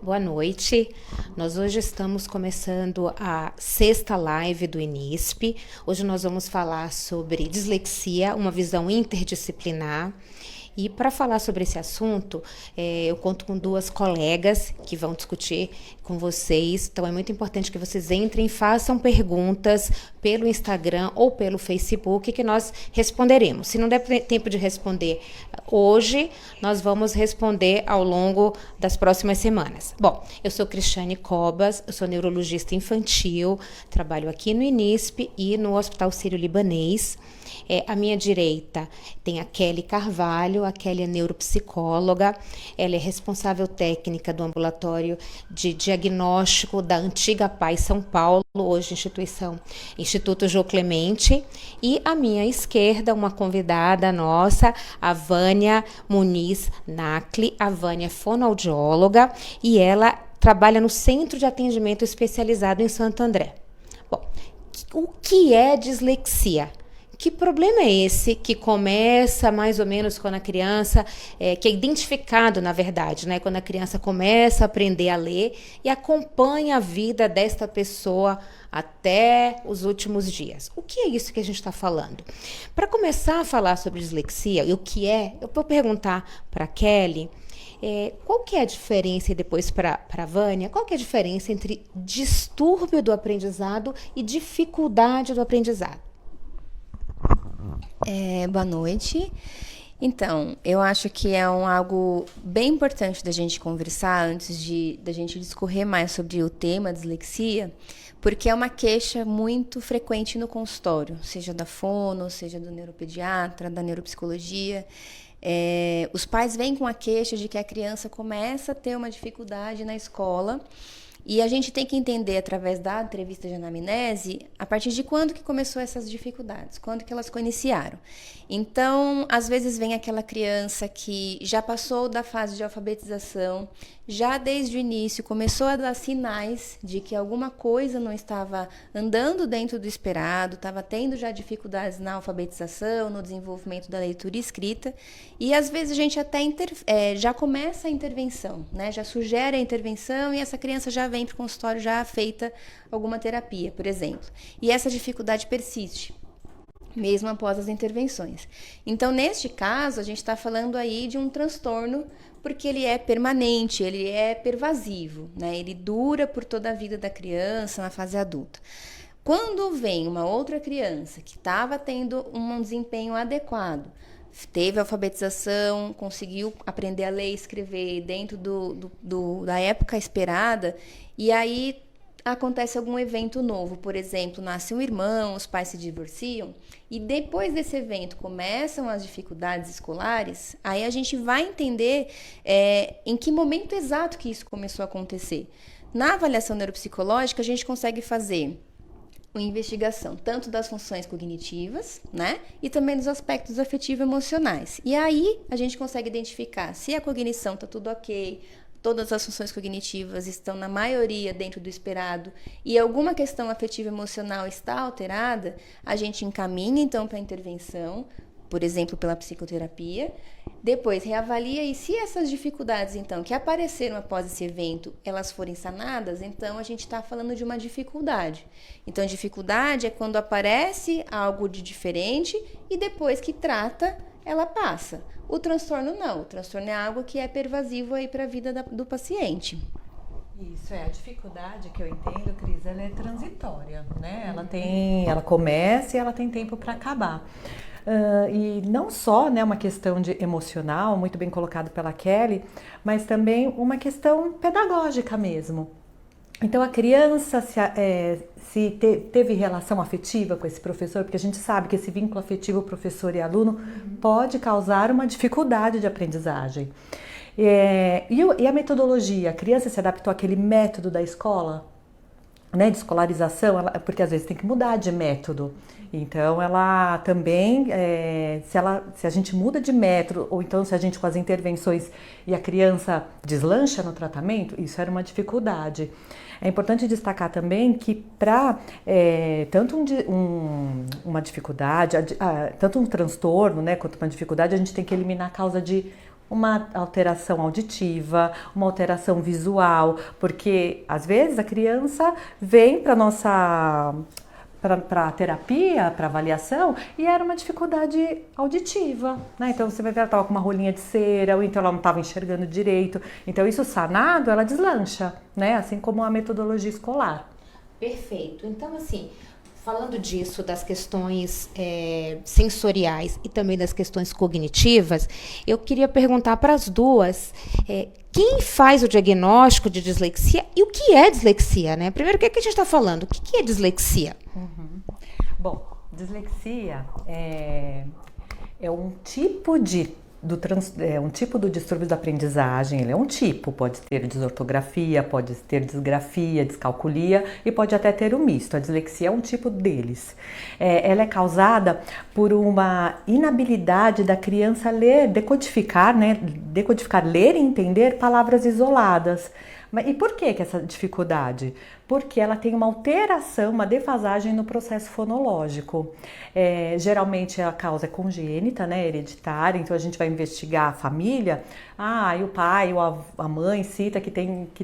Boa noite. Nós hoje estamos começando a sexta live do INISP. Hoje nós vamos falar sobre dislexia, uma visão interdisciplinar. E para falar sobre esse assunto, eu conto com duas colegas que vão discutir com vocês. Então é muito importante que vocês entrem, façam perguntas pelo Instagram ou pelo Facebook que nós responderemos. Se não der tempo de responder hoje, nós vamos responder ao longo das próximas semanas. Bom, eu sou Cristiane Cobas, eu sou neurologista infantil, trabalho aqui no INISP e no Hospital Sírio-Libanês. À minha direita tem a Kelly Carvalho. A Kelly é neuropsicóloga, ela é responsável técnica do ambulatório de diagnóstico da antiga PAI São Paulo, hoje Instituto Jô Clemente. E à minha esquerda, uma convidada nossa, a Vânia Muniz Nacli. A Vânia é fonoaudióloga e ela trabalha no Centro de Atendimento Especializado em Santo André. Bom, o que é dislexia? Que problema é esse que começa mais ou menos quando a criança, que é identificado na verdade, né? Quando a criança começa a aprender a ler e acompanha a vida desta pessoa até os últimos dias. O que é isso que a gente está falando? Para começar a falar sobre dislexia e o que é, eu vou perguntar para a Kelly, qual que é a diferença, e depois para a Vânia, qual que é a diferença entre distúrbio do aprendizado e dificuldade do aprendizado? Boa noite. Então, eu acho que é algo bem importante da gente conversar antes da gente discorrer mais sobre o tema dislexia, porque é uma queixa muito frequente no consultório, seja da fono, seja do neuropediatra, da neuropsicologia. Os pais vêm com a queixa de que a criança começa a ter uma dificuldade na escola. E a gente tem que entender, através da entrevista de anamnese, a partir de quando que começou essas dificuldades, quando que elas iniciaram. Então, às vezes vem aquela criança que já passou da fase de alfabetização, já desde o início começou a dar sinais de que alguma coisa não estava andando dentro do esperado, estava tendo já dificuldades na alfabetização, no desenvolvimento da leitura e escrita, e às vezes a gente até já começa a intervenção, né? Já sugere a intervenção e essa criança já vem para o consultório já feita alguma terapia, por exemplo. E essa dificuldade persiste, mesmo após as intervenções. Então, neste caso, a gente está falando aí de um transtorno porque ele é permanente, ele é pervasivo, né? Ele dura por toda a vida da criança na fase adulta. Quando vem uma outra criança que estava tendo um desempenho adequado, teve alfabetização, conseguiu aprender a ler e escrever dentro da época esperada, e aí acontece algum evento novo, por exemplo, nasce um irmão, os pais se divorciam, e depois desse evento começam as dificuldades escolares, aí a gente vai entender em que momento exato que isso começou a acontecer. Na avaliação neuropsicológica, a gente consegue fazer uma investigação tanto das funções cognitivas, né, e também dos aspectos afetivo-emocionais. E aí a gente consegue identificar se a cognição está tudo ok, todas as funções cognitivas estão, na maioria, dentro do esperado, e alguma questão afetivo-emocional está alterada, a gente encaminha, então, para a intervenção, por exemplo, pela psicoterapia. Depois, reavalia e se essas dificuldades, então, que apareceram após esse evento, elas forem sanadas, então a gente está falando de uma dificuldade. Então, dificuldade é quando aparece algo de diferente e depois que trata, ela passa. O transtorno não. O transtorno é algo que é pervasivo aí para a vida do paciente. Isso, a dificuldade que eu entendo, Cris, ela é transitória, né? Ela começa e ela tem tempo para acabar. E não só, né, uma questão de emocional, muito bem colocado pela Kelly, mas também uma questão pedagógica mesmo. Então a criança se teve relação afetiva com esse professor, porque a gente sabe que esse vínculo afetivo professor e aluno pode causar uma dificuldade de aprendizagem. E a metodologia, a criança se adaptou àquele método da escola, né, de escolarização, porque às vezes tem que mudar de método. Então ela também, se a gente muda de método, ou então se a gente com as intervenções e a criança deslancha no tratamento, isso era uma dificuldade. É importante destacar também que para tanto uma dificuldade, tanto um transtorno, né, quanto uma dificuldade, a gente tem que eliminar a causa de uma alteração auditiva, uma alteração visual, porque às vezes a criança vem para nossa para terapia, para avaliação, e era uma dificuldade auditiva, né? Então você vai ver, ela estava com uma rolinha de cera, ou então ela não estava enxergando direito. Então isso sanado, ela deslancha, né? Assim como a metodologia escolar. Perfeito. Então, assim, falando disso, das questões sensoriais e também das questões cognitivas, eu queria perguntar para as duas quem faz o diagnóstico de dislexia e o que é dislexia, né? Primeiro, o que a gente está falando? O que é dislexia? Bom, dislexia é um tipo um tipo do distúrbio da aprendizagem. Ele é um tipo, pode ter desortografia, pode ter disgrafia, descalculia e pode até ter o misto. A dislexia é um tipo deles. Ela é causada por uma inabilidade da criança ler, decodificar, né? Decodificar, ler e entender palavras isoladas. E por que essa dificuldade? Porque ela tem uma alteração, uma defasagem no processo fonológico. Geralmente a causa é congênita, né, hereditária, então a gente vai investigar a família. E o pai ou a mãe cita que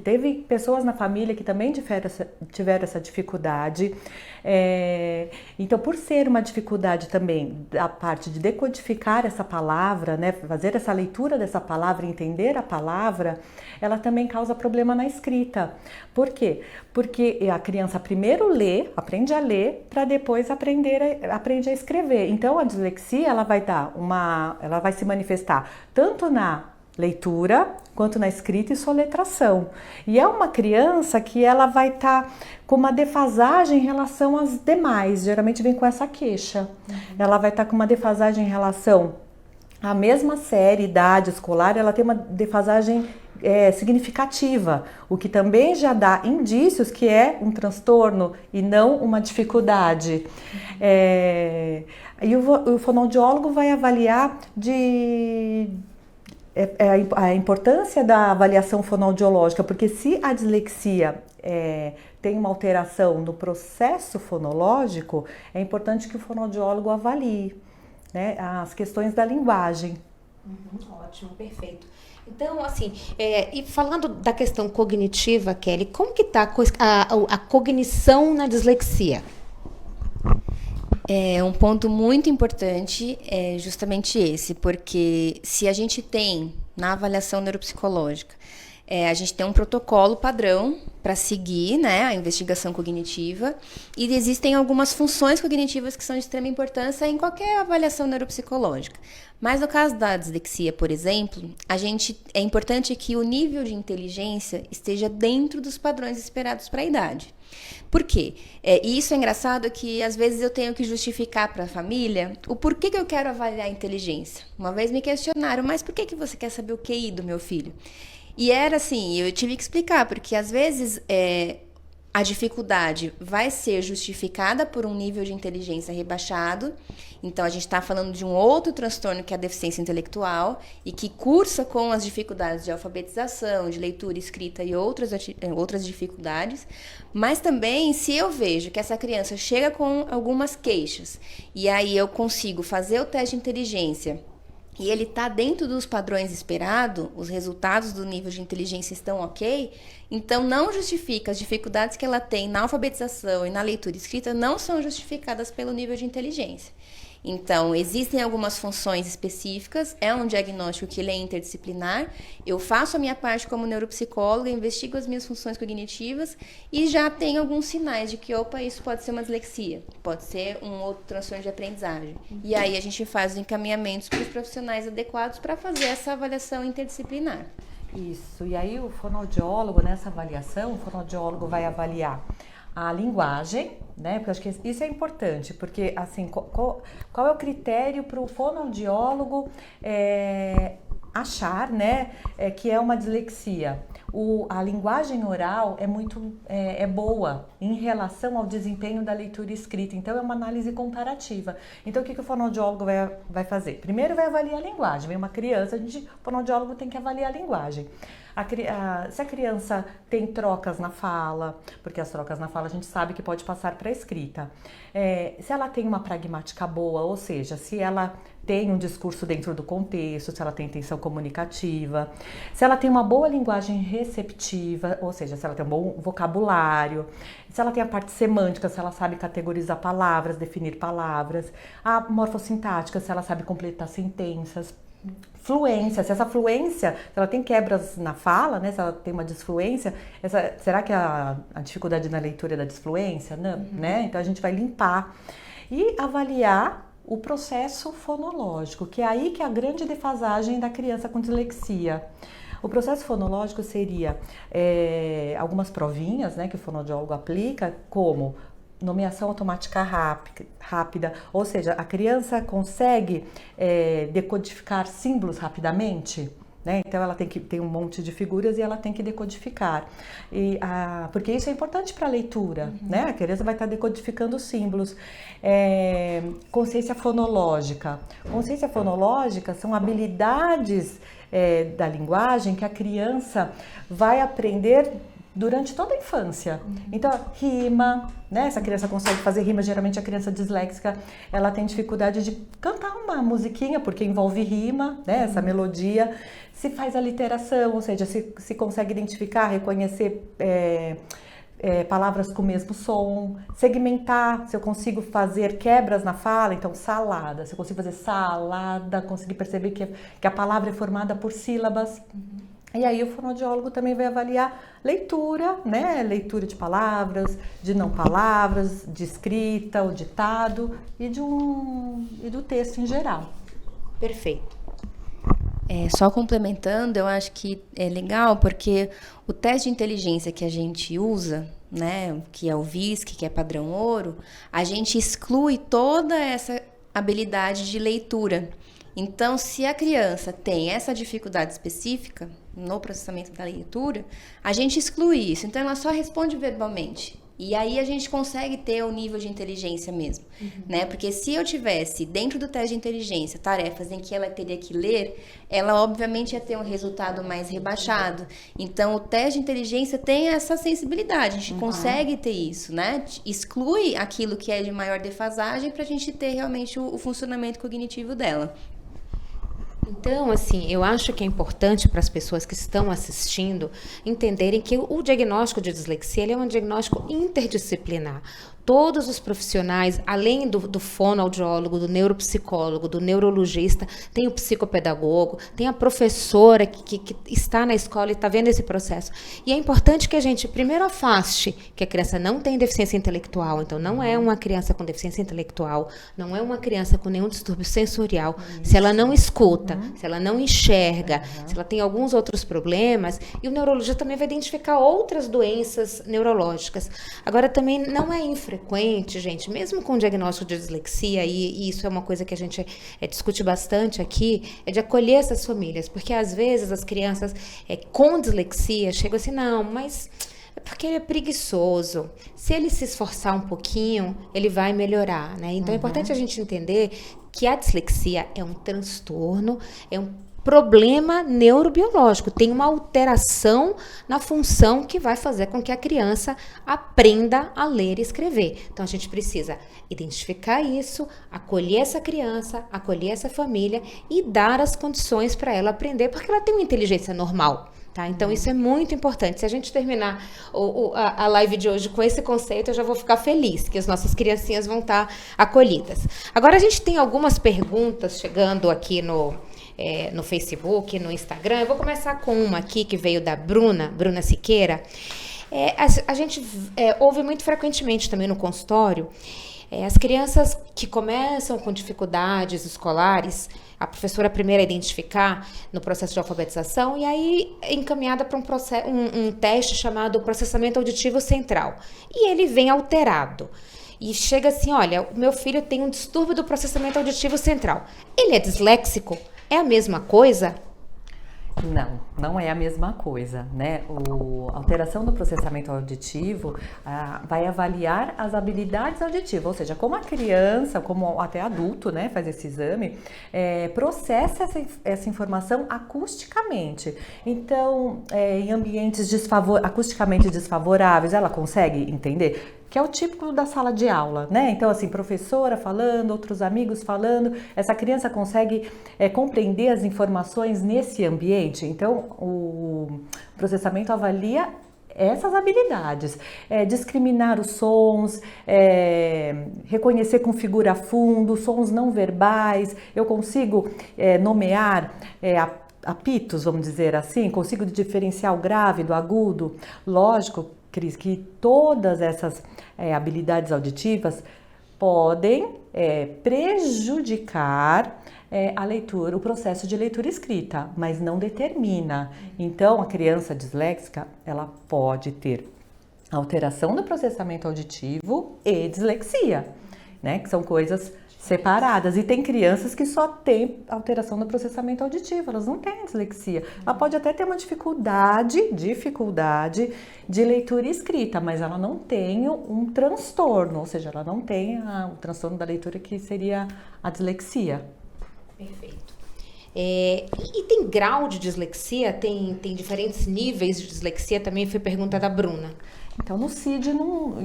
teve pessoas na família que também tiveram essa dificuldade. Então, por ser uma dificuldade também a parte de decodificar essa palavra, né, fazer essa leitura dessa palavra, entender a palavra, ela também causa problema na escrita. Por quê? Porque a criança primeiro aprende a ler, para depois aprende a escrever. Então, a dislexia ela vai se manifestar tanto na leitura quanto na escrita e soletração. E é uma criança que ela vai estar com uma defasagem em relação às demais. Geralmente vem com essa queixa. Ela vai estar com uma defasagem em relação à mesma série, idade escolar, ela tem uma defasagem significativa, o que também já dá indícios que é um transtorno e não uma dificuldade. E o fonoaudiólogo vai avaliar a importância da avaliação fonoaudiológica, porque se a dislexia tem uma alteração no processo fonológico, é importante que o fonoaudiólogo avalie, né, as questões da linguagem. Ótimo, perfeito. Então, assim, e falando da questão cognitiva, Kelly, como que está a cognição na dislexia? Um ponto muito importante é justamente esse, porque se a gente tem na avaliação neuropsicológica, a gente tem um protocolo padrão para seguir, né, a investigação cognitiva, e existem algumas funções cognitivas que são de extrema importância em qualquer avaliação neuropsicológica. Mas no caso da dislexia, por exemplo, é importante que o nível de inteligência esteja dentro dos padrões esperados para a idade. Por quê? E isso é engraçado que às vezes eu tenho que justificar para a família o porquê que eu quero avaliar a inteligência. Uma vez me questionaram, mas por que você quer saber o QI do meu filho? E era assim, eu tive que explicar, porque às vezes a dificuldade vai ser justificada por um nível de inteligência rebaixado. Então, a gente está falando de um outro transtorno que é a deficiência intelectual e que cursa com as dificuldades de alfabetização, de leitura, escrita e outras dificuldades. Mas também, se eu vejo que essa criança chega com algumas queixas e aí eu consigo fazer o teste de inteligência e ele está dentro dos padrões esperados, os resultados do nível de inteligência estão ok, então não justifica as dificuldades que ela tem na alfabetização e na leitura e escrita não são justificadas pelo nível de inteligência. Então, existem algumas funções específicas, é um diagnóstico que ele é interdisciplinar, eu faço a minha parte como neuropsicóloga, investigo as minhas funções cognitivas e já tenho alguns sinais de que, isso pode ser uma dislexia, pode ser um outro transtorno de aprendizagem. E aí a gente faz os encaminhamentos para os profissionais adequados para fazer essa avaliação interdisciplinar. Isso, e aí o fonoaudiólogo, nessa avaliação, o fonoaudiólogo vai avaliar a linguagem, né? Porque eu acho que isso é importante, porque assim, qual é o critério para o fonoaudiólogo achar, né, que é uma dislexia? a linguagem oral é muito boa em relação ao desempenho da leitura escrita. Então, é uma análise comparativa. Então, o que o fonoaudiólogo vai fazer? Primeiro, vai avaliar a linguagem. Vem uma criança, o fonoaudiólogo tem que avaliar a linguagem. Se a criança tem trocas na fala, porque as trocas na fala a gente sabe que pode passar para a escrita. Se ela tem uma pragmática boa, ou seja, se ela tem um discurso dentro do contexto, se ela tem intenção comunicativa, se ela tem uma boa linguagem receptiva, ou seja, se ela tem um bom vocabulário, se ela tem a parte semântica, se ela sabe categorizar palavras, definir palavras, a morfossintática, se ela sabe completar sentenças, fluência, se essa fluência, se ela tem quebras na fala, né, se ela tem uma disfluência, será que a dificuldade na leitura é da disfluência? Não, né? Então a gente vai limpar e avaliar o processo fonológico, que é aí que é a grande defasagem da criança com dislexia. O processo fonológico seria algumas provinhas, né, que o fonoaudiólogo aplica, como nomeação automática rápida, ou seja, a criança consegue decodificar símbolos rapidamente, né? Então ela tem um monte de figuras e ela tem que decodificar, porque isso é importante para a leitura, né? A criança vai estar decodificando os símbolos. Consciência fonológica. Consciência fonológica são habilidades da linguagem que a criança vai aprender durante toda a infância. Então, rima, né? Se a criança consegue fazer rima, geralmente a criança disléxica, ela tem dificuldade de cantar uma musiquinha, porque envolve rima, né? Essa melodia. Se faz a literação, ou seja, se consegue identificar, reconhecer palavras com o mesmo som, segmentar, se eu consigo fazer quebras na fala, então salada, se eu consigo fazer salada, conseguir perceber que a palavra é formada por sílabas. E aí o fonoaudiólogo também vai avaliar leitura, né? Leitura de palavras, de não palavras, de escrita, o ditado e do texto em geral. Perfeito. Só complementando, eu acho que é legal porque o teste de inteligência que a gente usa, né, que é o VISC, que é padrão ouro, a gente exclui toda essa habilidade de leitura. Então, se a criança tem essa dificuldade específica no processamento da leitura, a gente exclui isso. Então, ela só responde verbalmente. E aí a gente consegue ter o nível de inteligência mesmo, né? Porque se eu tivesse dentro do teste de inteligência tarefas em que ela teria que ler, ela obviamente ia ter um resultado mais rebaixado. Então o teste de inteligência tem essa sensibilidade, a gente consegue ter isso, né? Exclui aquilo que é de maior defasagem para a gente ter realmente o funcionamento cognitivo dela. Então, assim, eu acho que é importante para as pessoas que estão assistindo entenderem que o diagnóstico de dislexia ele é um diagnóstico interdisciplinar. Todos os profissionais, além do fonoaudiólogo, do neuropsicólogo, do neurologista, tem o psicopedagogo, tem a professora que está na escola e está vendo esse processo. E é importante que a gente primeiro afaste que a criança não tem deficiência intelectual, então não é uma criança com deficiência intelectual, não é uma criança com nenhum distúrbio sensorial. Se ela não escuta, se ela não enxerga, se ela tem alguns outros problemas, e o neurologista também vai identificar outras doenças neurológicas. Agora, também não é infrequente, gente, mesmo com o diagnóstico de dislexia, e isso é uma coisa que a gente discute bastante aqui, é de acolher essas famílias, porque às vezes as crianças com dislexia chegam assim, não, mas é porque ele é preguiçoso, se ele se esforçar um pouquinho, ele vai melhorar, né? Então é importante a gente entender que a dislexia é um transtorno, é um problema neurobiológico, tem uma alteração na função que vai fazer com que a criança aprenda a ler e escrever. Então a gente precisa identificar isso, acolher essa criança, acolher essa família e dar as condições para ela aprender, porque ela tem uma inteligência normal. Tá? Então isso é muito importante. Se a gente terminar a live de hoje com esse conceito, eu já vou ficar feliz, que as nossas criancinhas vão estar acolhidas. Agora a gente tem algumas perguntas chegando aqui no Facebook, no Instagram. Eu vou começar com uma aqui que veio da Bruna Siqueira. A gente ouve muito frequentemente também no consultório as crianças que começam com dificuldades escolares, a professora primeiro a identificar no processo de alfabetização e aí é encaminhada para um teste chamado processamento auditivo central. E ele vem alterado. E chega assim, olha, o meu filho tem um distúrbio do processamento auditivo central. Ele é disléxico? É a mesma coisa? Não é a mesma coisa, né? A alteração do processamento auditivo vai avaliar as habilidades auditivas, ou seja, como a criança, como até adulto, né, faz esse exame, processa essa informação acusticamente. Então, em ambientes acusticamente desfavoráveis, ela consegue entender? Que é o típico da sala de aula, né? Então, assim, professora falando, outros amigos falando, essa criança consegue compreender as informações nesse ambiente. Então, o processamento avalia essas habilidades, discriminar os sons, reconhecer com figura fundo, sons não verbais, eu consigo nomear apitos, vamos dizer assim, consigo diferenciar o grave do agudo. Lógico, Cris, que todas essas habilidades auditivas podem prejudicar a leitura, o processo de leitura escrita, mas não determina. Então, a criança disléxica, ela pode ter alteração do processamento auditivo e dislexia, né? Que são coisas separadas. E tem crianças que só têm alteração do processamento auditivo, elas não têm dislexia. Ela pode até ter uma dificuldade de leitura escrita, mas ela não tem um transtorno, ou seja, ela não tem o transtorno da leitura que seria a dislexia. Perfeito. E tem grau de dislexia? Tem diferentes níveis de dislexia? Também foi pergunta da Bruna. Então, no CID e no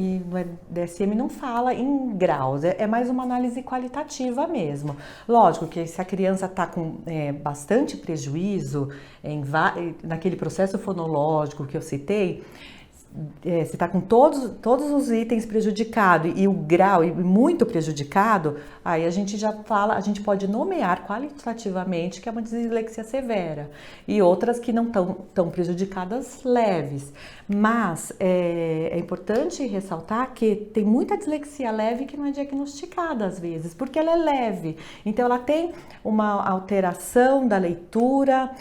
DSM não fala em graus, é mais uma análise qualitativa mesmo. Lógico que se a criança está com bastante prejuízo naquele processo fonológico que eu citei, se está com todos os itens prejudicados e o grau muito prejudicado, aí a gente já fala, a gente pode nomear qualitativamente que é uma dislexia severa e outras que não estão tão prejudicadas leves. Mas é importante ressaltar que tem muita dislexia leve que não é diagnosticada às vezes, porque ela é leve. Então ela tem uma alteração da leitura,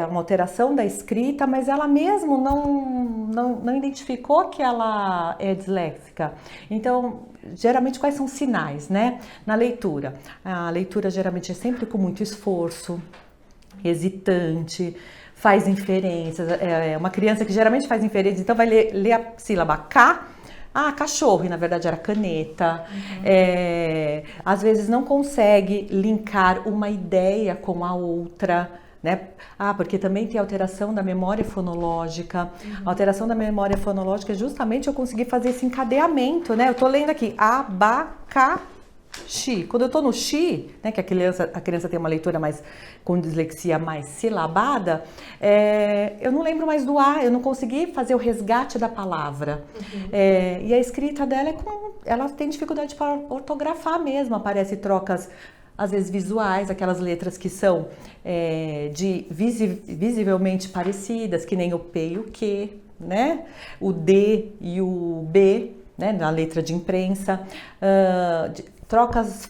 uma alteração da escrita, mas ela mesmo não identificou que ela é disléxica. Então, geralmente, quais são os sinais, né? Na leitura. A leitura geralmente é sempre com muito esforço, hesitante, faz inferências. É uma criança que geralmente faz inferências, então vai ler a sílaba K, cachorro, e na verdade era caneta. Às vezes não consegue linkar uma ideia com a outra, né? Porque também tem alteração da memória fonológica. A alteração da memória fonológica é justamente eu conseguir fazer esse encadeamento, né? Eu tô lendo aqui, abacaxi. Quando eu tô no xi, né, que a criança tem uma leitura mais com dislexia mais silabada, eu não lembro mais do A, eu não consegui fazer o resgate da palavra. E a escrita dela ela tem dificuldade para ortografar mesmo, aparece trocas às vezes visuais, aquelas letras que são visivelmente parecidas, que nem o P e o Q, né? O D e o B, né? Na letra de imprensa. Trocas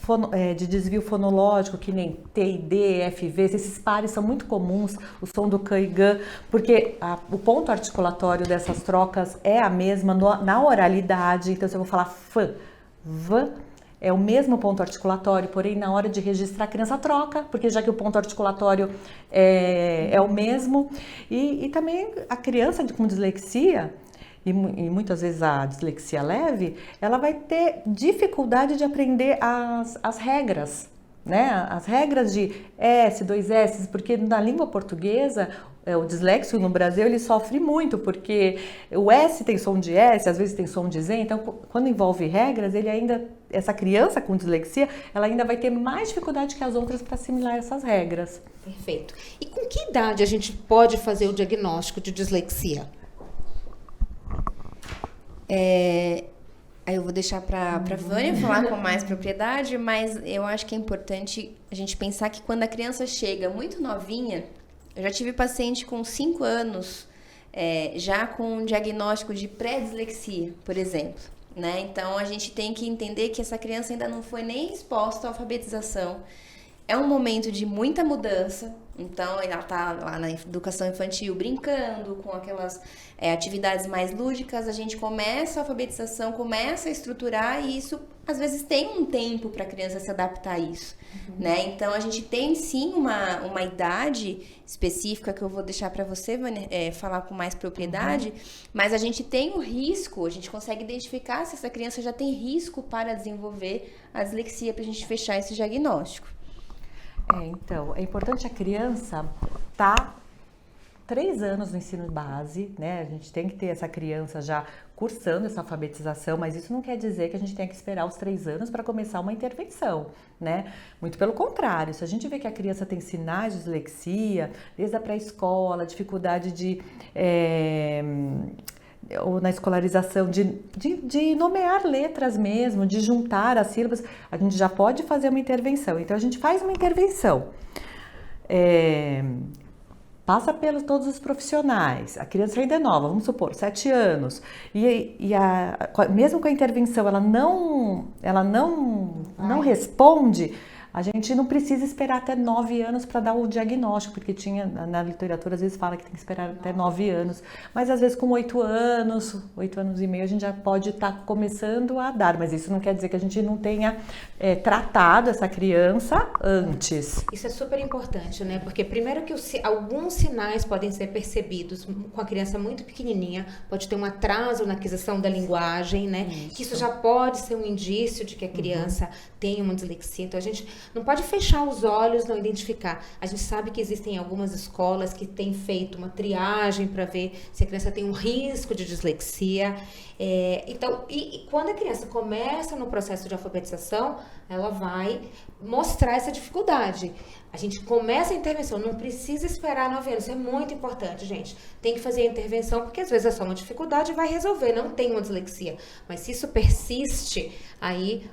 de desvio fonológico, que nem T e D, F e V, esses pares são muito comuns, o som do K e G, porque o ponto articulatório dessas trocas é a mesma na oralidade. Então, se eu vou falar F, V, é o mesmo ponto articulatório, porém na hora de registrar a criança troca, porque já que o ponto articulatório é o mesmo. E também a criança com dislexia, e muitas vezes a dislexia leve, ela vai ter dificuldade de aprender as regras, né? As regras de S, 2 S, porque na língua portuguesa, o disléxico no Brasil, ele sofre muito, porque o S tem som de S, às vezes tem som de Z, então quando envolve regras, essa criança com dislexia, ela ainda vai ter mais dificuldade que as outras para assimilar essas regras. Perfeito. E com que idade a gente pode fazer o diagnóstico de dislexia? Aí eu vou deixar para a Vânia falar com mais propriedade, mas eu acho que é importante a gente pensar que quando a criança chega muito novinha, eu já tive paciente com 5 anos, já com um diagnóstico de pré-dislexia, por exemplo, né? Então, a gente tem que entender que essa criança ainda não foi nem exposta à alfabetização. É um momento de muita mudança, Então, ela tá lá na educação infantil brincando com aquelas atividades mais lúdicas, a gente começa a alfabetização, começa a estruturar e isso, às vezes, tem um tempo para a criança se adaptar a isso, né? Então, a gente tem, sim, uma idade específica que eu vou deixar para você falar com mais propriedade, mas a gente tem o risco, a gente consegue identificar se essa criança já tem risco para desenvolver a dislexia para a gente fechar esse diagnóstico. Então, é importante a criança estar 3 anos no ensino base, né? A gente tem que ter essa criança já cursando essa alfabetização, mas isso não quer dizer que a gente tenha que esperar os 3 anos para começar uma intervenção, né? Muito pelo contrário, se a gente vê que a criança tem sinais de dislexia, desde a pré-escola, dificuldade ou na escolarização, de nomear letras mesmo, de juntar as sílabas, a gente já pode fazer uma intervenção. Então, a gente faz uma intervenção, passa pelos todos os profissionais, a criança ainda é nova, vamos supor, 7 anos, mesmo com a intervenção ela não responde, a gente não precisa esperar até 9 anos para dar o diagnóstico, porque na literatura às vezes fala que tem que esperar até 9 anos, mas às vezes com 8 anos e meio, a gente já pode estar começando a dar, mas isso não quer dizer que a gente não tenha tratado essa criança antes. Isso é super importante, né? Porque primeiro que alguns sinais podem ser percebidos com a criança muito pequenininha, pode ter um atraso na aquisição da linguagem, né? Que isso já pode ser um indício de que a criança tem uma dislexia, então a gente não pode fechar os olhos, não identificar. A gente sabe que existem algumas escolas que têm feito uma triagem para ver se a criança tem um risco de dislexia. Então, e quando a criança começa no processo de alfabetização, ela vai mostrar essa dificuldade. A gente começa a intervenção, não precisa esperar 9 anos, isso é muito importante, gente. Tem que fazer a intervenção, porque às vezes é só uma dificuldade e vai resolver, não tem uma dislexia. Mas se isso persiste, aí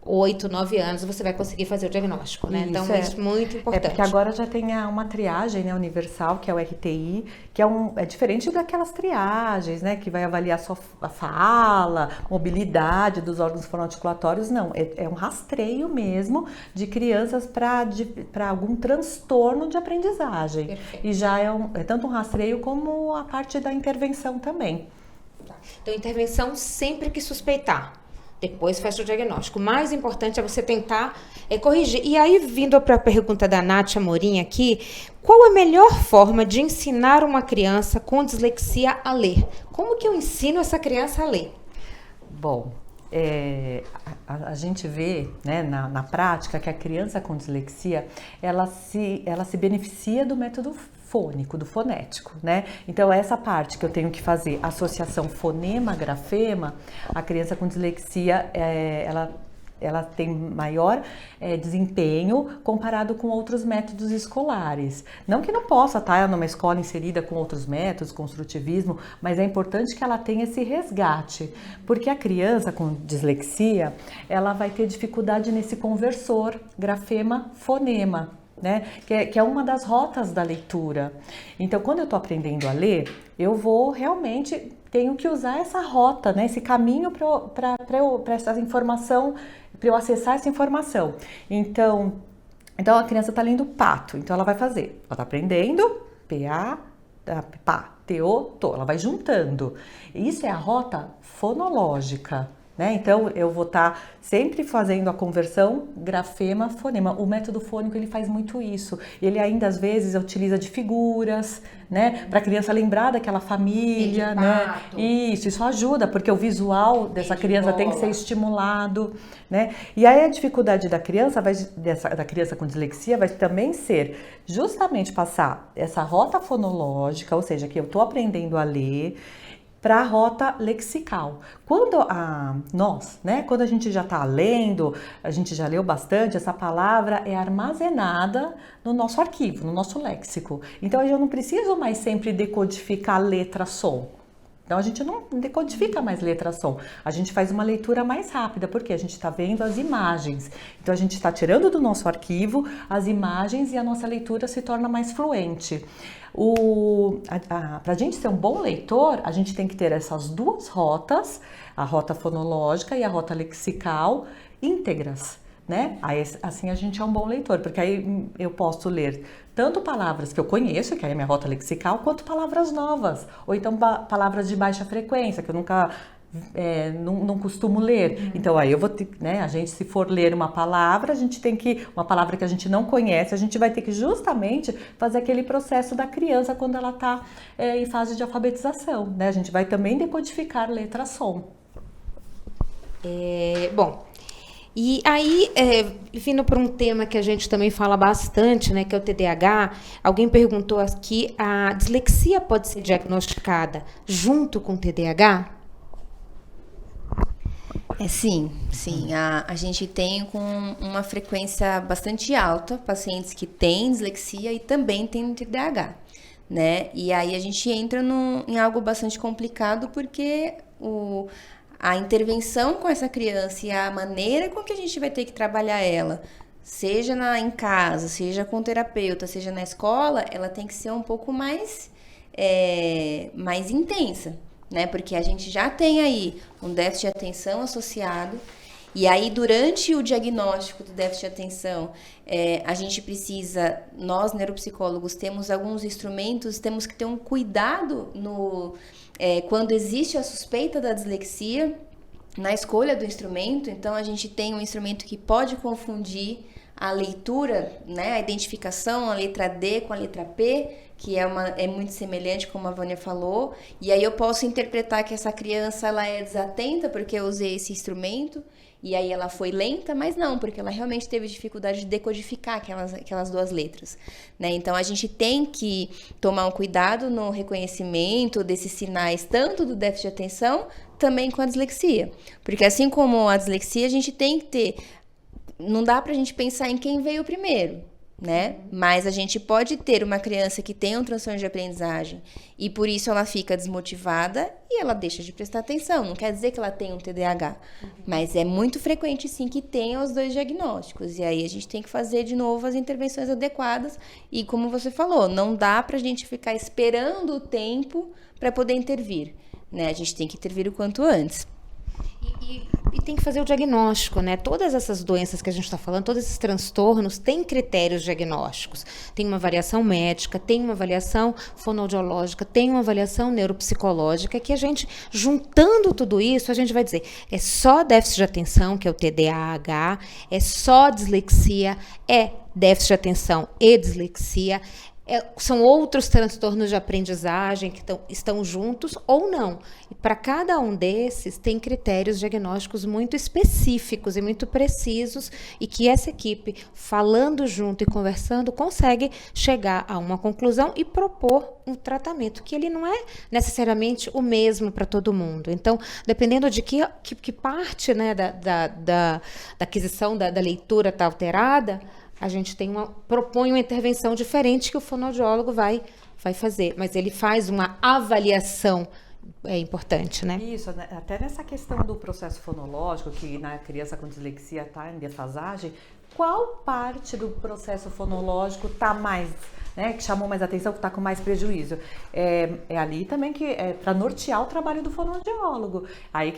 8, 9 anos, você vai conseguir fazer o diagnóstico, né? Então, isso é muito importante. Porque agora já tem uma triagem, né, universal, que é o RTI, que é diferente daquelas triagens, né, que vai avaliar só a fala, mobilidade dos órgãos fonoarticulatórios, não. É um rastreio mesmo de crianças para algum transtorno de aprendizagem. Perfeito. E já é tanto um rastreio como a parte da intervenção também. Então, intervenção sempre que suspeitar. Depois faz o diagnóstico. O mais importante é você tentar corrigir. E aí, vindo para a pergunta da Nath Amorim aqui, qual a melhor forma de ensinar uma criança com dislexia a ler? Como que eu ensino essa criança a ler? Bom, a gente vê, né, na prática que a criança com dislexia, ela se beneficia do método fônico, do fonético, né? Então, essa parte que eu tenho que fazer, associação fonema-grafema, a criança com dislexia, ela tem maior desempenho comparado com outros métodos escolares. Não que não possa estar numa escola inserida com outros métodos, construtivismo, mas é importante que ela tenha esse resgate, porque a criança com dislexia, ela vai ter dificuldade nesse conversor, grafema-fonema, né? Que é uma das rotas da leitura. Então, quando eu estou aprendendo a ler, eu vou realmente, tenho que usar essa rota, né? Esse caminho para essa informação, para eu acessar essa informação. Então a criança está lendo pato, então ela vai fazer, ela está aprendendo, PA, pá, TO, TO, ela vai juntando. Isso é a rota fonológica, né? Então, eu vou estar sempre fazendo a conversão grafema-fonema. O método fônico, ele faz muito isso. Ele ainda, às vezes, utiliza de figuras, né? Para a criança lembrar daquela família, né? Isso ajuda, porque o visual dessa criança tem que ser estimulado, né? E aí, a dificuldade da criança, da criança com dislexia, vai também ser justamente passar essa rota fonológica, ou seja, que eu estou aprendendo a ler, para a rota lexical. Quando quando a gente já está lendo, a gente já leu bastante, essa palavra é armazenada no nosso arquivo, no nosso léxico. Então, eu não preciso mais sempre decodificar letra-som. Então, a gente não decodifica mais letra-som. A gente faz uma leitura mais rápida, porque a gente está vendo as imagens. Então, a gente está tirando do nosso arquivo as imagens e a nossa leitura se torna mais fluente. Para a gente ser um bom leitor, a gente tem que ter essas duas rotas, a rota fonológica e a rota lexical, íntegras, né? Aí, assim a gente é um bom leitor, porque aí eu posso ler tanto palavras que eu conheço, que aí é minha rota lexical, quanto palavras novas, ou então palavras de baixa frequência, que eu nunca não costumo ler. Então aí eu vou ter, né, a gente, se for ler uma palavra, a gente tem que, uma palavra que a gente não conhece, a gente vai ter que justamente fazer aquele processo da criança quando ela está em fase de alfabetização, né? A gente vai também decodificar letra-som. Bom, e aí, vindo para um tema que a gente também fala bastante, né, que é o TDAH, alguém perguntou aqui, a dislexia pode ser diagnosticada junto com o TDAH? Sim. A gente tem com uma frequência bastante alta pacientes que têm dislexia e também têm TDAH, né? E aí a gente entra em algo bastante complicado, porque a intervenção com essa criança e a maneira com que a gente vai ter que trabalhar ela, seja em casa, seja com o terapeuta, seja na escola, ela tem que ser um pouco mais intensa, né? Porque a gente já tem aí um déficit de atenção associado, e aí durante o diagnóstico do déficit de atenção, a gente precisa, nós neuropsicólogos temos alguns instrumentos, temos que ter um cuidado quando existe a suspeita da dislexia na escolha do instrumento. Então a gente tem um instrumento que pode confundir a leitura, né, a identificação, a letra D com a letra P, que é muito semelhante, como a Vânia falou, e aí eu posso interpretar que essa criança ela é desatenta porque eu usei esse instrumento, e aí ela foi lenta, mas não, porque ela realmente teve dificuldade de decodificar aquelas duas letras, né? Então a gente tem que tomar um cuidado no reconhecimento desses sinais, tanto do déficit de atenção, também com a dislexia, porque assim como a dislexia, a gente tem que ter, não dá pra gente pensar em quem veio primeiro, né? Mas a gente pode ter uma criança que tem um transtorno de aprendizagem e por isso ela fica desmotivada e ela deixa de prestar atenção. Não quer dizer que ela tem um TDAH, mas é muito frequente sim que tenha os dois diagnósticos, e aí a gente tem que fazer de novo as intervenções adequadas, e como você falou, não dá pra gente ficar esperando o tempo para poder intervir, né? A gente tem que intervir o quanto antes. E tem que fazer o diagnóstico, né? Todas essas doenças que a gente está falando, todos esses transtornos, têm critérios diagnósticos. Tem uma avaliação médica, tem uma avaliação fonoaudiológica, tem uma avaliação neuropsicológica, que a gente, juntando tudo isso, a gente vai dizer, é só déficit de atenção, que é o TDAH, é só dislexia, é déficit de atenção e dislexia, são outros transtornos de aprendizagem que estão juntos ou não. E para cada um desses tem critérios diagnósticos muito específicos e muito precisos, e que essa equipe, falando junto e conversando, consegue chegar a uma conclusão e propor um tratamento, que ele não é necessariamente o mesmo para todo mundo. Então, dependendo de que parte, né, da aquisição da leitura está alterada, a gente propõe uma intervenção diferente que o fonoaudiólogo vai fazer, mas ele faz uma avaliação importante, né? Isso, né? Até nessa questão do processo fonológico, que na criança com dislexia está em defasagem, qual parte do processo fonológico está mais, né, que chamou mais atenção, que está com mais prejuízo? É ali também que é para nortear o trabalho do fonoaudiólogo. Aí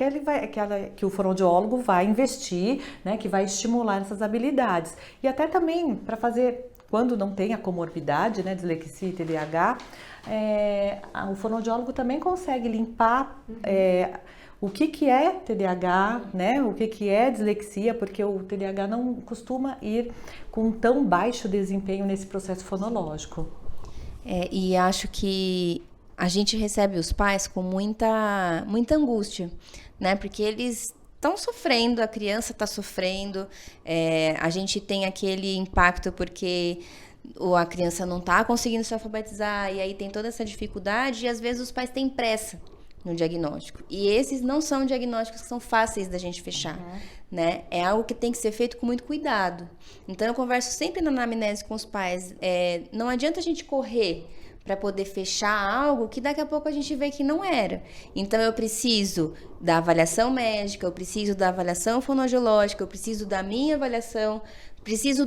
que o fonoaudiólogo vai investir, né, que vai estimular essas habilidades. E até também para fazer, quando não tem a comorbidade, né, dislexia e TDAH, o fonoaudiólogo também consegue limpar o que é TDAH, né? O que é dislexia, porque o TDAH não costuma ir com tão baixo desempenho nesse processo fonológico. E acho que a gente recebe os pais com muita angústia, né? Porque eles estão sofrendo, a criança está sofrendo, a gente tem aquele impacto porque a criança não está conseguindo se alfabetizar, e aí tem toda essa dificuldade, e às vezes os pais têm pressa no diagnóstico. E esses não são diagnósticos que são fáceis da gente fechar, né? É algo que tem que ser feito com muito cuidado. Então, eu converso sempre na anamnese com os pais. Não adianta a gente correr para poder fechar algo que daqui a pouco a gente vê que não era. Então, eu preciso da avaliação médica, eu preciso da avaliação fonoaudiológica, eu preciso da minha avaliação, preciso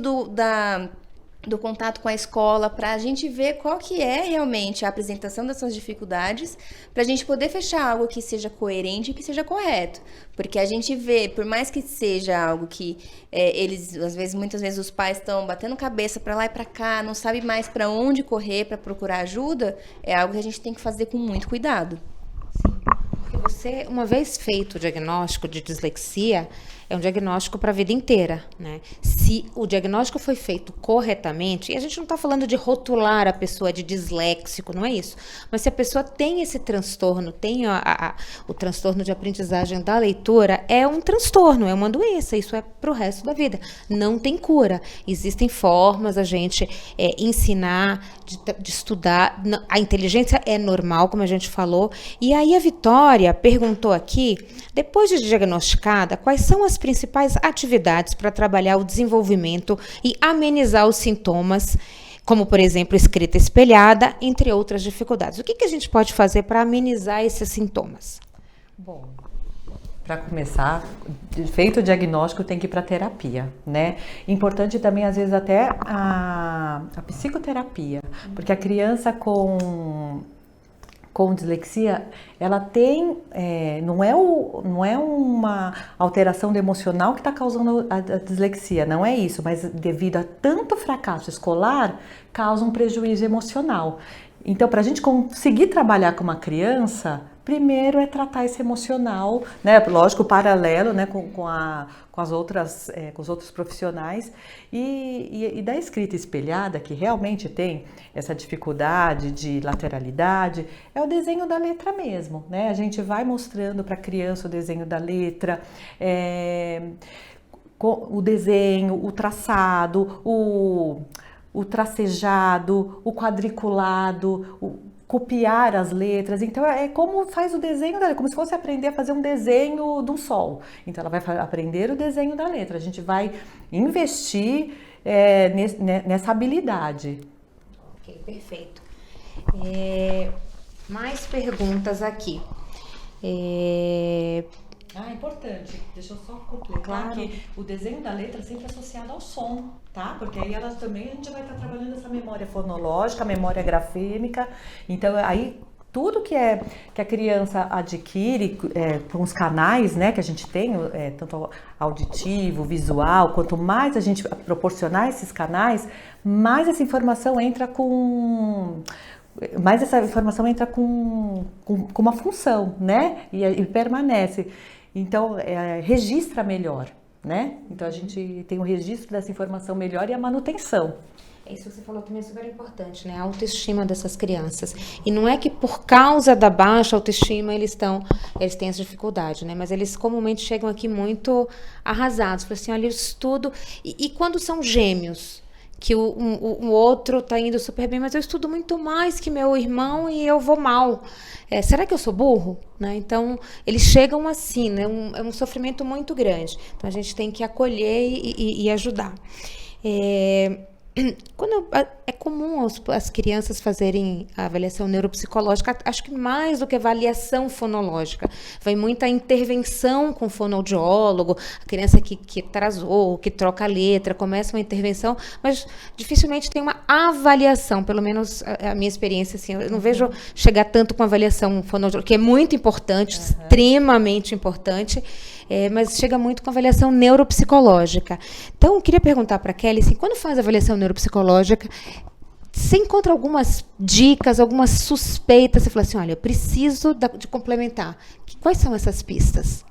do contato com a escola, para a gente ver qual que é realmente a apresentação dessas dificuldades, para a gente poder fechar algo que seja coerente e que seja correto. Porque a gente vê, por mais que seja algo que eles, às vezes, muitas vezes os pais estão batendo cabeça para lá e para cá, não sabe mais para onde correr para procurar ajuda, é algo que a gente tem que fazer com muito cuidado. Porque você, uma vez feito o diagnóstico de dislexia, é um diagnóstico para a vida inteira, né? Se o diagnóstico foi feito corretamente, e a gente não está falando de rotular a pessoa de disléxico, não é isso. Mas se a pessoa tem esse transtorno, tem o transtorno de aprendizagem da leitura, é um transtorno, é uma doença, isso é para o resto da vida. Não tem cura. Existem formas a gente ensinar, de estudar. A inteligência é normal, como a gente falou. E aí a Vitória perguntou aqui, depois de diagnosticada, quais são as principais atividades para trabalhar o desenvolvimento e amenizar os sintomas, como, por exemplo, escrita espelhada, entre outras dificuldades. O que a gente pode fazer para amenizar esses sintomas? Bom, para começar, feito o diagnóstico, tem que ir para terapia, né? Importante também, às vezes, até a psicoterapia, porque a criança com dislexia, ela tem, não é uma alteração do emocional que está causando a dislexia, não é isso, mas devido a tanto fracasso escolar, causa um prejuízo emocional. Então, para a gente conseguir trabalhar com uma criança, primeiro é tratar esse emocional, né? Lógico, paralelo, né? com as outras, com os outros profissionais. E da escrita espelhada, que realmente tem essa dificuldade de lateralidade, é o desenho da letra mesmo, né? A gente vai mostrando para a criança o desenho da letra, o desenho, o traçado, o tracejado, o quadriculado, copiar as letras. Então, é como faz o desenho da letra, como se fosse aprender a fazer um desenho de um sol. Então, ela vai aprender o desenho da letra. A gente vai investir nessa habilidade. Ok, perfeito. Mais perguntas aqui. Importante, deixa eu só completar que o desenho da letra é sempre associado ao som, tá? Porque aí elas também, a gente vai estar trabalhando essa memória fonológica, memória grafêmica. Então, aí tudo que a criança adquire com os canais, né, que a gente tem, tanto auditivo, visual, quanto mais a gente proporcionar esses canais, mais essa informação entra com uma função, né? E permanece. Então, registra melhor, né? Então, a gente tem o registro dessa informação melhor e a manutenção. Isso que você falou também é super importante, né? A autoestima dessas crianças. E não é que por causa da baixa autoestima eles têm essa dificuldade, né? Mas eles comumente chegam aqui muito arrasados. Falam assim, olha, eu estudo... E quando são gêmeos, que o outro está indo super bem, mas eu estudo muito mais que meu irmão e eu vou mal. Será que eu sou burro? Né? Então, eles chegam assim, né? É um sofrimento muito grande. Então, a gente tem que acolher e ajudar. É comum as crianças fazerem a avaliação neuropsicológica, acho que mais do que avaliação fonológica. Vai muita intervenção com o fonoaudiólogo, a criança que atrasou, que troca a letra, começa uma intervenção, mas dificilmente tem uma avaliação, pelo menos a minha experiência, assim, eu não vejo chegar tanto com avaliação fonoaudiológica, que é muito importante, extremamente importante, mas chega muito com avaliação neuropsicológica. Então, eu queria perguntar para a Kelly, assim, quando faz avaliação neuropsicológica, você encontra algumas dicas, algumas suspeitas, você fala assim, olha, eu preciso de complementar. Quais são essas pistas?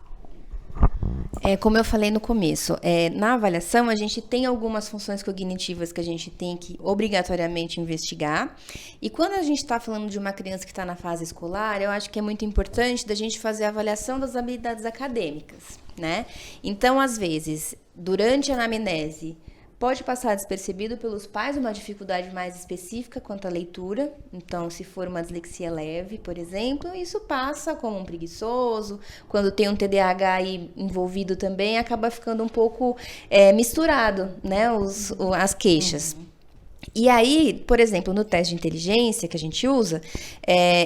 Como eu falei no começo, na avaliação a gente tem algumas funções cognitivas que a gente tem que obrigatoriamente investigar. E quando a gente está falando de uma criança que está na fase escolar, eu acho que é muito importante da gente fazer a avaliação das habilidades acadêmicas, né? Então, às vezes, durante a anamnese, pode passar despercebido pelos pais uma dificuldade mais específica quanto à leitura. Então, se for uma dislexia leve, por exemplo, isso passa como um preguiçoso. Quando tem um TDAH aí envolvido também, acaba ficando um pouco misturado, né, as queixas. E aí, por exemplo, no teste de inteligência que a gente usa,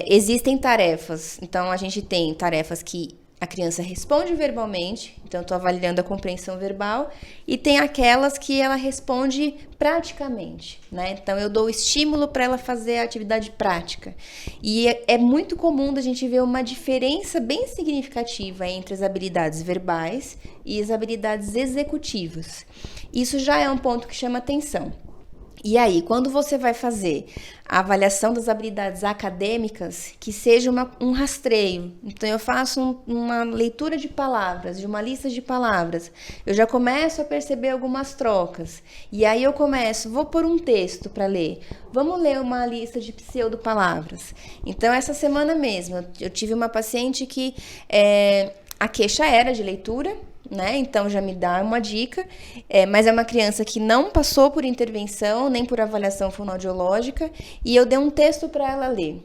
existem tarefas. Então, a gente tem tarefas que a criança responde verbalmente, então estou avaliando a compreensão verbal, e tem aquelas que ela responde praticamente, né? Então eu dou o estímulo para ela fazer a atividade prática. E é muito comum da gente ver uma diferença bem significativa entre as habilidades verbais e as habilidades executivas. Isso já é um ponto que chama atenção. E aí, quando você vai fazer a avaliação das habilidades acadêmicas, que seja um rastreio. Então, eu faço uma leitura de palavras, de uma lista de palavras. Eu já começo a perceber algumas trocas. E aí eu vou pôr um texto para ler. Vamos ler uma lista de pseudo-palavras. Então, essa semana mesmo, eu tive uma paciente que a queixa era de leitura, né? Então já me dá uma dica, mas é uma criança que não passou por intervenção nem por avaliação fonoaudiológica, e eu dei um texto para ela ler,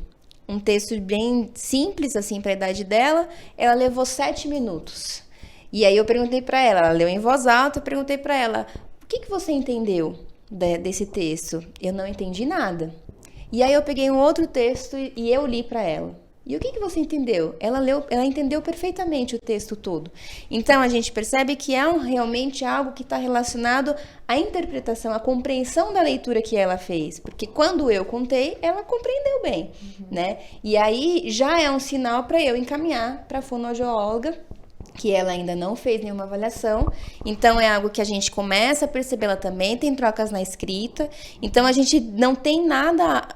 um texto bem simples assim para a idade dela. Ela levou 7 minutos, e aí eu perguntei para ela leu em voz alta, eu perguntei para ela: o que você entendeu desse texto? Eu não entendi nada. E aí eu peguei um outro texto e eu li para ela. E o que você entendeu? Ela entendeu perfeitamente o texto todo. Então, a gente percebe que é realmente algo que está relacionado à interpretação, à compreensão da leitura que ela fez. Porque quando eu contei, ela compreendeu bem, né? E aí, já é um sinal para eu encaminhar para a fonoaudióloga, que ela ainda não fez nenhuma avaliação. Então, é algo que a gente começa a perceber. Ela também tem trocas na escrita. Então, a gente não tem nada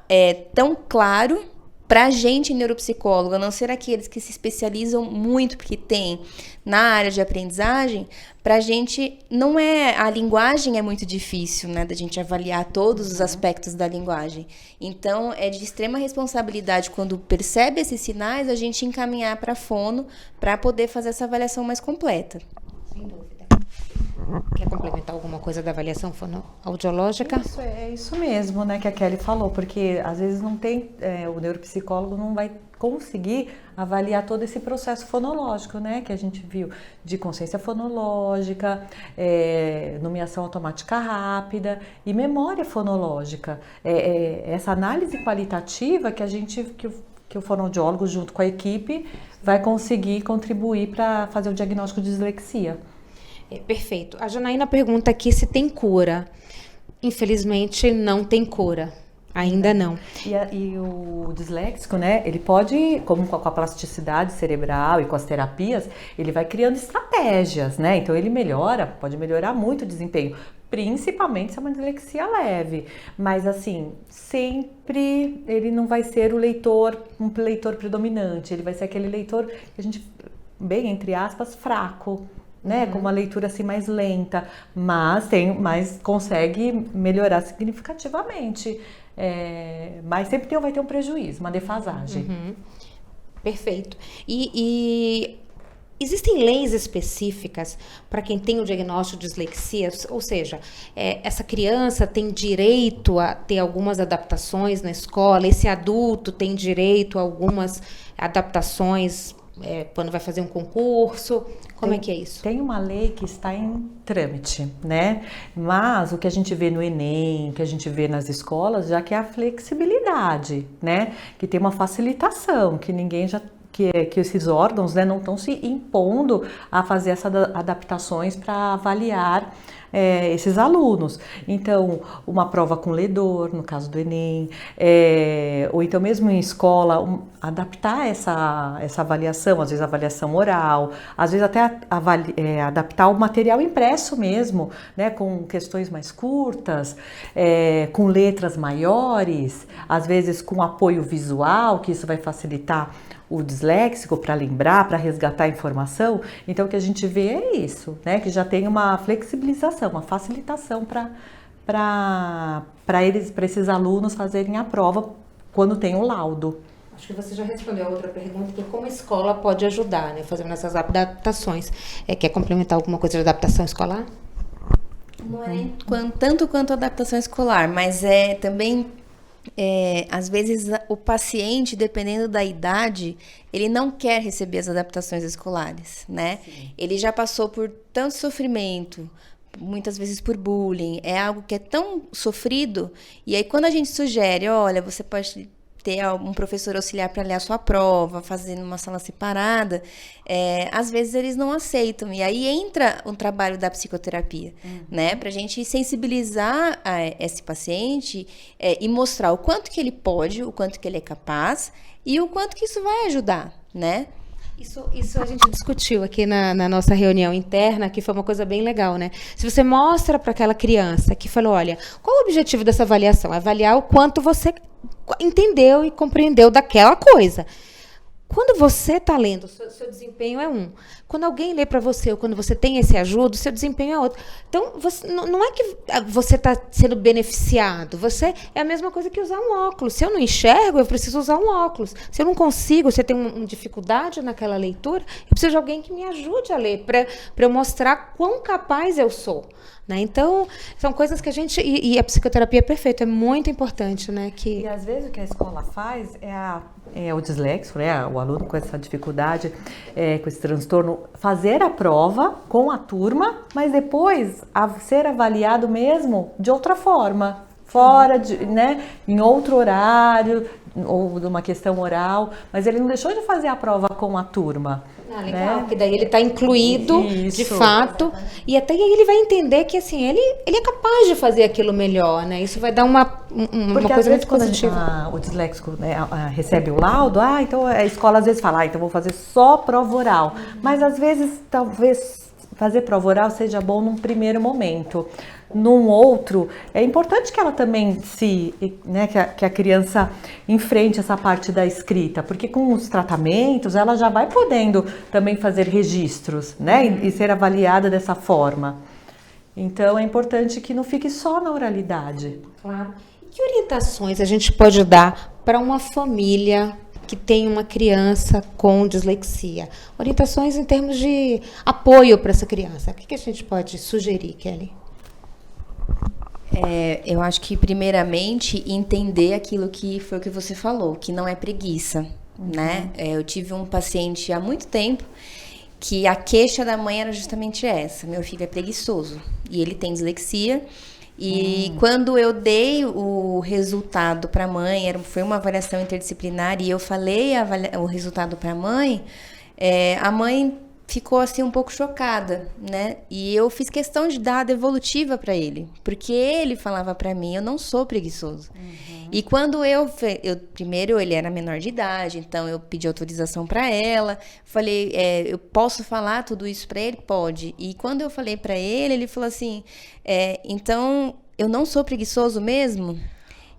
tão claro para a gente, neuropsicólogo, a não ser aqueles que se especializam muito, porque tem na área de aprendizagem, para a gente a linguagem é muito difícil, né, da gente avaliar todos os aspectos da linguagem. Então, é de extrema responsabilidade, quando percebe esses sinais, a gente encaminhar para a fono para poder fazer essa avaliação mais completa. Sem dúvida. Quer complementar alguma coisa da avaliação fonoaudiológica? É isso mesmo, né, que a Kelly falou, porque às vezes não tem, o neuropsicólogo não vai conseguir avaliar todo esse processo fonológico, né, que a gente viu, de consciência fonológica, nomeação automática rápida e memória fonológica. Essa análise qualitativa que o fonoaudiólogo, junto com a equipe, vai conseguir contribuir para fazer o diagnóstico de dislexia. Perfeito. A Janaína pergunta aqui se tem cura. Infelizmente, não tem cura. Ainda não. E o disléxico, né, ele pode, como com a plasticidade cerebral e com as terapias, ele vai criando estratégias, né? Então ele pode melhorar muito o desempenho, principalmente se é uma dislexia leve. Mas assim, sempre ele não vai ser um leitor predominante, ele vai ser aquele leitor que a gente, bem entre aspas, fraco, né, com uma leitura assim mais lenta, mas consegue melhorar significativamente. Mas sempre vai ter um prejuízo, uma defasagem. Perfeito. E existem leis específicas para quem tem o diagnóstico de dislexia? Ou seja, essa criança tem direito a ter algumas adaptações na escola, esse adulto tem direito a algumas adaptações quando vai fazer um concurso? Como é que é isso? Tem uma lei que está em trâmite, né? Mas o que a gente vê no Enem, que a gente vê nas escolas, já que é a flexibilidade, né? Que tem uma facilitação, que que esses órgãos, né, não estão se impondo a fazer essas adaptações para avaliar esses alunos. Então, uma prova com ledor, no caso do Enem, ou então mesmo em escola, adaptar essa avaliação, às vezes avaliação oral, às vezes até adaptar o material impresso mesmo, né, com questões mais curtas, com letras maiores, às vezes com apoio visual, que isso vai facilitar o disléxico para lembrar, para resgatar a informação. Então, o que a gente vê é isso, né? Que já tem uma flexibilização, uma facilitação para esses alunos fazerem a prova quando tem o laudo. Acho que você já respondeu a outra pergunta, que é como a escola pode ajudar, né, fazendo essas adaptações. Quer complementar alguma coisa de adaptação escolar? Não é tanto quanto a adaptação escolar, mas também... às vezes o paciente, dependendo da idade, ele não quer receber as adaptações escolares, né? Sim. Ele já passou por tanto sofrimento, muitas vezes por bullying, é algo que é tão sofrido, e aí quando a gente sugere, olha, você pode ter um professor auxiliar para ler a sua prova, fazendo uma sala separada, às vezes eles não aceitam. E aí entra o trabalho da psicoterapia, né? Para a gente sensibilizar esse paciente e mostrar o quanto que ele pode, o quanto que ele é capaz e o quanto que isso vai ajudar, né? Isso a gente discutiu aqui na nossa reunião interna, que foi uma coisa bem legal, né? Se você mostra para aquela criança que falou, olha, qual o objetivo dessa avaliação? Avaliar o quanto você entendeu e compreendeu daquela coisa. Quando você está lendo, seu desempenho é um. Quando alguém lê para você, ou quando você tem esse ajuda, seu desempenho é outro. Então, não é que você está sendo beneficiado. É a mesma coisa que usar um óculos. Se eu não enxergo, eu preciso usar um óculos. Se eu não consigo, se eu tenho uma dificuldade naquela leitura, eu preciso de alguém que me ajude a ler, para eu mostrar quão capaz eu sou. Né? Então, são coisas que a gente... E a psicoterapia é perfeita, é muito importante, né? E às vezes o que a escola faz é o disléxico, né? O aluno com essa dificuldade, com esse transtorno, fazer a prova com a turma, mas depois ser avaliado mesmo de outra forma, fora né? Em outro horário, ou de uma questão oral, mas ele não deixou de fazer a prova com a turma. Legal, né? Porque daí ele está incluído, Isso. de fato, e até aí ele vai entender que assim, ele é capaz de fazer aquilo melhor, né? Isso vai dar uma coisa muito positiva. O disléxico, né, recebe o laudo, então a escola às vezes fala, então vou fazer só prova oral, mas às vezes talvez fazer prova oral seja bom num primeiro momento. Num outro, é importante que ela também né, que a criança enfrente essa parte da escrita, porque com os tratamentos ela já vai podendo também fazer registros, né, e ser avaliada dessa forma. Então é importante que não fique só na oralidade. Claro. E que orientações a gente pode dar para uma família que tem uma criança com dislexia? Orientações em termos de apoio para essa criança. O que a gente pode sugerir, Kelly? Eu acho que, primeiramente, entender aquilo que foi o que você falou, que não é preguiça, né? Eu tive um paciente há muito tempo que a queixa da mãe era justamente essa. Meu filho é preguiçoso e ele tem dislexia. E quando eu dei o resultado para a mãe, foi uma avaliação interdisciplinar, e eu falei o resultado para a mãe ficou assim um pouco chocada, né? E eu fiz questão de dar a devolutiva para ele, porque ele falava para mim, eu não sou preguiçoso. E quando primeiro ele era menor de idade, então eu pedi autorização para ela, falei, eu posso falar tudo isso para ele? Pode. E quando eu falei para ele falou assim, então eu não sou preguiçoso mesmo?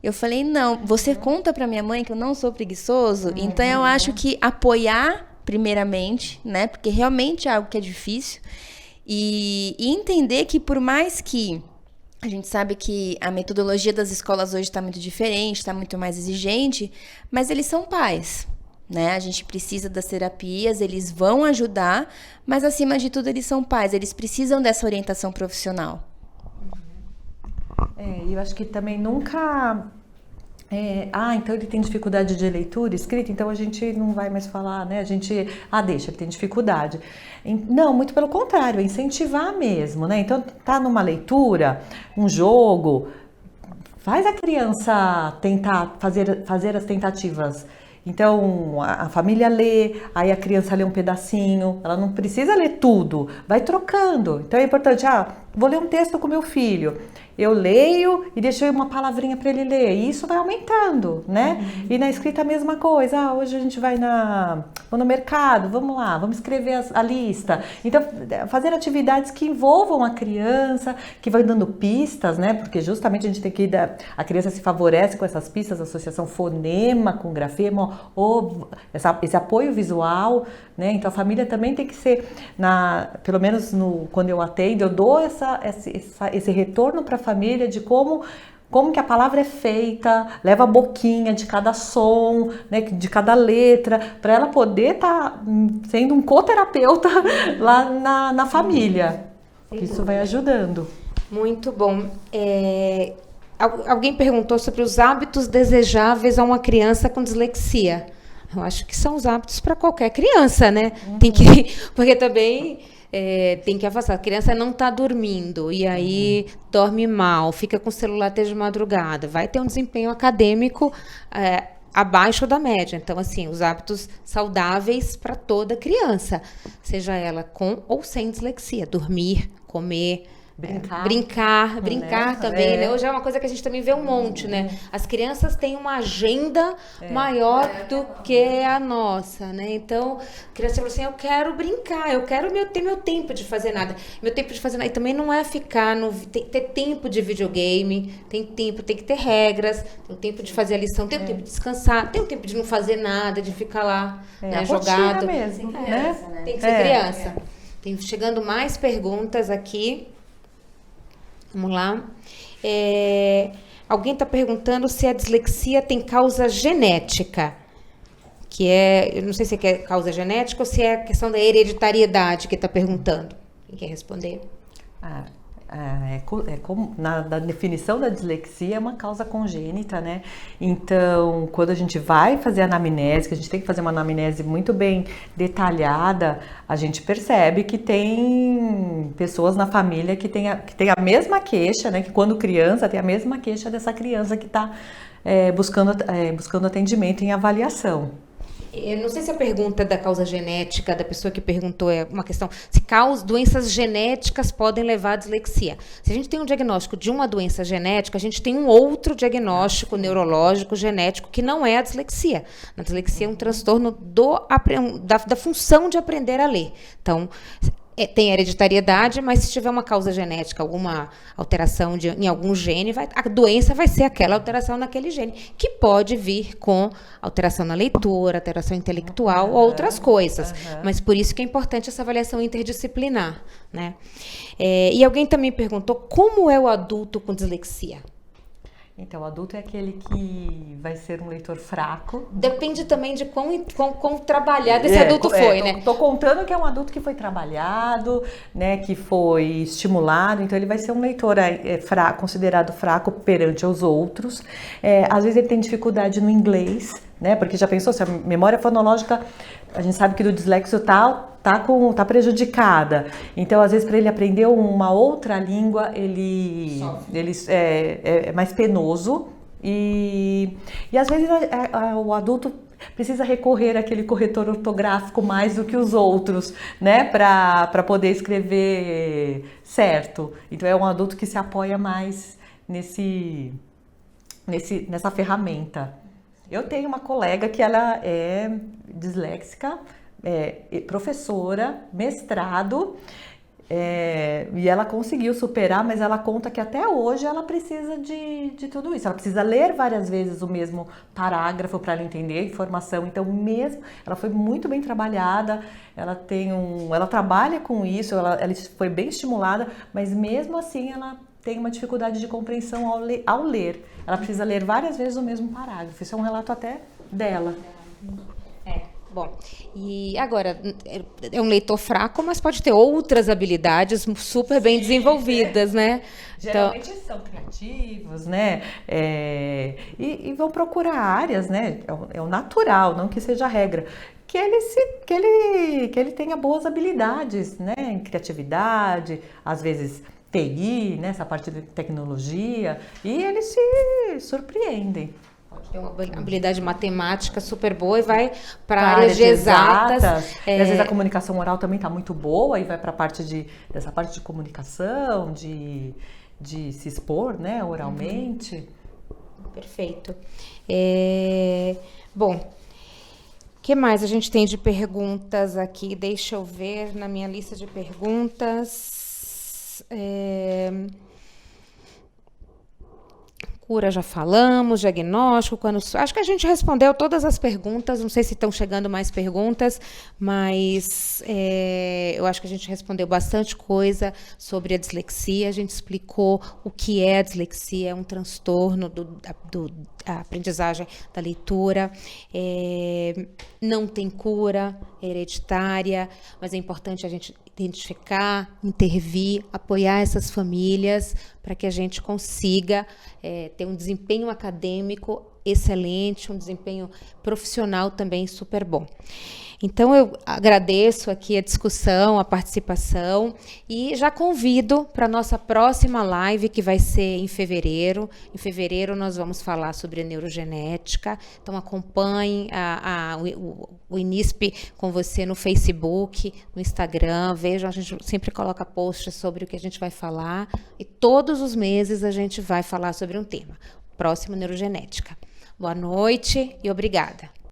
Eu falei, não, você conta para minha mãe que eu não sou preguiçoso? Então eu acho que apoiar primeiramente, né? Porque realmente é algo que é difícil. E entender que por mais que a gente sabe que a metodologia das escolas hoje está muito diferente, está muito mais exigente, mas eles são pais, né? A gente precisa das terapias, eles vão ajudar, mas acima de tudo eles são pais, eles precisam dessa orientação profissional. Eu acho que também nunca... então ele tem dificuldade de leitura, escrita, então a gente não vai mais falar, né? A gente, deixa, ele tem dificuldade. Não, muito pelo contrário, é incentivar mesmo, né? Então, tá numa leitura, um jogo, faz a criança tentar fazer as tentativas. Então, a família lê, aí a criança lê um pedacinho, ela não precisa ler tudo, vai trocando. Então é importante, vou ler um texto com meu filho. Eu leio e deixo uma palavrinha para ele ler. E isso vai aumentando, né? E na escrita a mesma coisa. Hoje a gente vai no mercado, vamos lá, vamos escrever a lista. Então, fazer atividades que envolvam a criança, que vai dando pistas, né? Porque justamente a gente tem que a criança se favorece com essas pistas, associação fonema com grafema, ou esse apoio visual, né? Então a família também tem que ser, pelo menos quando eu atendo, eu dou esse retorno para a família de como que a palavra é feita, leva a boquinha de cada som, né, de cada letra, para ela poder estar sendo um coterapeuta lá na família. Isso vai ajudando. Muito bom. Alguém perguntou sobre os hábitos desejáveis a uma criança com dislexia. Eu acho que são os hábitos para qualquer criança, né? Porque também tem que afastar. A criança não está dormindo e aí dorme mal, fica com o celular até de madrugada. Vai ter um desempenho acadêmico abaixo da média. Então, assim, os hábitos saudáveis para toda criança, seja ela com ou sem dislexia. Dormir, comer, brincar também, né? Hoje é uma coisa que a gente também vê um monte, né? As crianças têm uma agenda maior do que a nossa, né? Então, a criança fala assim, eu quero brincar, eu quero ter meu tempo de fazer nada. Meu tempo de fazer nada. E também não é ficar ter tempo de videogame, tem que ter regras, tem o tempo de fazer a lição, tem o tempo de descansar, tem o tempo de não fazer nada, de ficar lá, né, jogado. Mesmo, né? Tem que ser criança. Tem chegando mais perguntas aqui. Vamos lá. Alguém está perguntando se a dislexia tem causa genética. Eu não sei se é causa genética ou se é a questão da hereditariedade que está perguntando. Quem quer responder? Na definição da dislexia é uma causa congênita, né? Então, quando a gente vai fazer a anamnese, que a gente tem que fazer uma anamnese muito bem detalhada, a gente percebe que tem pessoas na família que tem a mesma queixa, né? Que quando criança tem a mesma queixa dessa criança que está buscando atendimento em avaliação. Eu não sei se a pergunta da causa genética da pessoa que perguntou é uma questão se doenças genéticas podem levar à dislexia. Se a gente tem um diagnóstico de uma doença genética, a gente tem um outro diagnóstico neurológico genético que não é a dislexia. A dislexia é um transtorno da função de aprender a ler. Então, tem hereditariedade, mas se tiver uma causa genética, alguma alteração em algum gene, a doença vai ser aquela alteração naquele gene, que pode vir com alteração na leitura, alteração intelectual ou outras coisas. Mas por isso que é importante essa avaliação interdisciplinar, né? E alguém também perguntou como é o adulto com dislexia. Então, o adulto é aquele que vai ser um leitor fraco. Depende também de quão trabalhado esse adulto foi, né? Tô contando que é um adulto que foi trabalhado, né, que foi estimulado, então ele vai ser um leitor considerado fraco perante os outros. Às vezes ele tem dificuldade no inglês, né, porque já pensou, se a memória fonológica, a gente sabe que do dislexo tá prejudicada. Então, às vezes, para ele aprender uma outra língua, ele é mais penoso. E às vezes, o adulto precisa recorrer àquele corretor ortográfico mais do que os outros, né? Para poder escrever certo. Então, é um adulto que se apoia mais nessa ferramenta. Eu tenho uma colega que ela é disléxica, professora, mestrado, e ela conseguiu superar, mas ela conta que até hoje ela precisa de tudo isso. Ela precisa ler várias vezes o mesmo parágrafo para ela entender a informação. Então, ela foi muito bem trabalhada, ela trabalha com isso, ela foi bem estimulada, mas mesmo assim ela tem uma dificuldade de compreensão ao ler. Ela precisa ler várias vezes o mesmo parágrafo. Isso é um relato até dela. Bom, e agora, é um leitor fraco, mas pode ter outras habilidades super bem desenvolvidas, né? Geralmente são criativos, né? E vão procurar áreas, né? É o natural, não que seja a regra. Que ele tenha boas habilidades, né? Em criatividade, às vezes TI, né? Essa parte de tecnologia, e eles se surpreendem. Tem uma habilidade matemática super boa e vai para áreas de exatas. E às vezes a comunicação oral também está muito boa e vai para dessa parte de comunicação, de se expor, né, oralmente. Perfeito. Bom, o que mais a gente tem de perguntas aqui? Deixa eu ver na minha lista de perguntas. Cura já falamos, diagnóstico, acho que a gente respondeu todas as perguntas, não sei se estão chegando mais perguntas, mas eu acho que a gente respondeu bastante coisa sobre a dislexia, a gente explicou o que é a dislexia, é um transtorno da aprendizagem da leitura, não tem cura, é hereditária, mas é importante a gente identificar, intervir, apoiar essas famílias para que a gente consiga ter um desempenho acadêmico excelente, um desempenho profissional também super bom. Então, eu agradeço aqui a discussão, a participação e já convido para a nossa próxima live, que vai ser em fevereiro. Em fevereiro, nós vamos falar sobre a neurogenética. Então, acompanhem o INISP com você no Facebook, no Instagram. Vejam, a gente sempre coloca posts sobre o que a gente vai falar. E todos os meses a gente vai falar sobre um tema. Próximo, neurogenética. Boa noite e obrigada.